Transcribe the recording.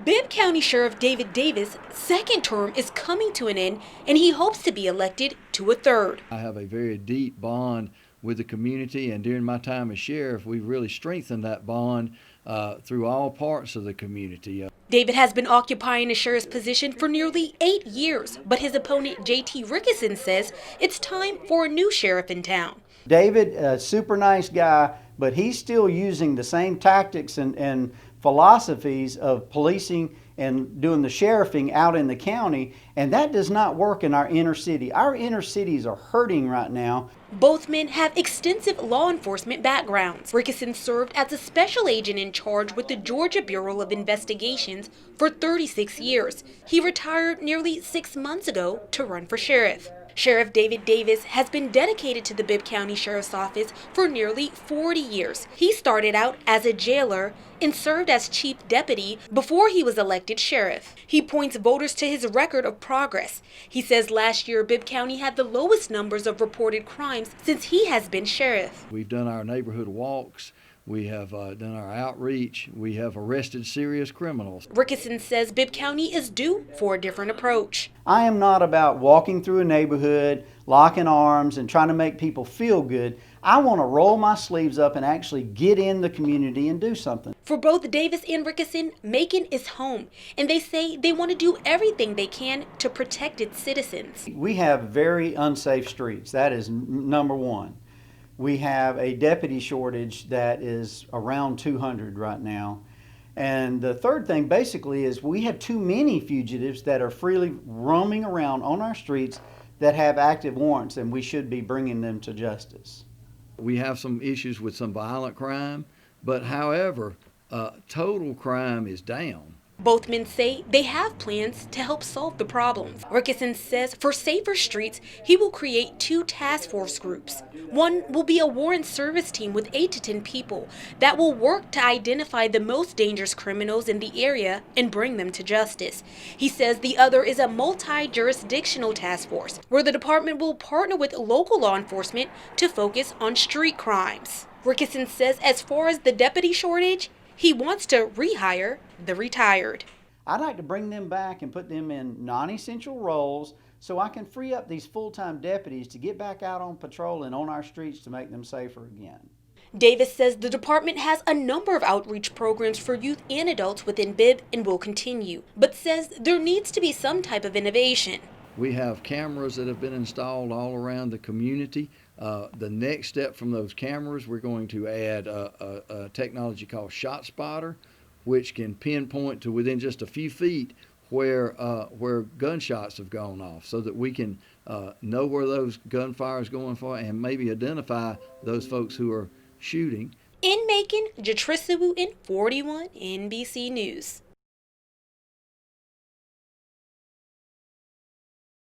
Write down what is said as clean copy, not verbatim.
Bibb County Sheriff David Davis' second term is coming to an end, and he hopes to be elected to a third. I have a very deep bond with the community, and during my time as sheriff, we've really strengthened that bond through all parts of the community. David has been occupying the sheriff's position for nearly 8 years, but his opponent J.T. Rickison says it's time for a new sheriff in town. David, a super nice guy, but he's still using the same tactics and philosophies of policing and doing the sheriffing out in the county, and that does not work in our inner city. Our inner cities are hurting right now. Both men have extensive law enforcement backgrounds. Rickison served as a special agent in charge with the Georgia Bureau of Investigations for 36 years. He retired nearly 6 months ago to run for sheriff. Sheriff David Davis has been dedicated to the Bibb County Sheriff's Office for nearly 40 years. He started out as a jailer and served as chief deputy before he was elected sheriff. He points voters to his record of progress. He says last year Bibb County had the lowest numbers of reported crimes since he has been sheriff. We've done our neighborhood walks. We have done our outreach. We have arrested serious criminals. Rickison says Bibb County is due for a different approach. I am not about walking through a neighborhood, locking arms, and trying to make people feel good. I want to roll my sleeves up and actually get in the community and do something. For both Davis and Rickison, Macon is home, and they say they want to do everything they can to protect its citizens. We have very unsafe streets. That is number one. We have a deputy shortage that is around 200 right now. And the third thing basically is we have too many fugitives that are freely roaming around on our streets that have active warrants, and we should be bringing them to justice. We have some issues with some violent crime, but however, total crime is down. Both men say they have plans to help solve the problems. Rickison says for safer streets, he will create 2 task force groups. One will be a warrant service team with 8 to 10 people that will work to identify the most dangerous criminals in the area and bring them to justice. He says the other is a multi-jurisdictional task force where the department will partner with local law enforcement to focus on street crimes. Rickison says as far as the deputy shortage, he wants to rehire the retired. I'd like to bring them back and put them in non-essential roles so I can free up these full-time deputies to get back out on patrol and on our streets to make them safer again. Davis says the department has a number of outreach programs for youth and adults within Bibb and will continue, but says there needs to be some type of innovation. We have cameras that have been installed all around the community. The next step from those cameras, we're going to add a technology called Shot Spotter, which can pinpoint to within just a few feet where gunshots have gone off, so that we can know where those gunfire is going for and maybe identify those folks who are shooting. In Macon, Jatrissa Wooten, 41 NBC News.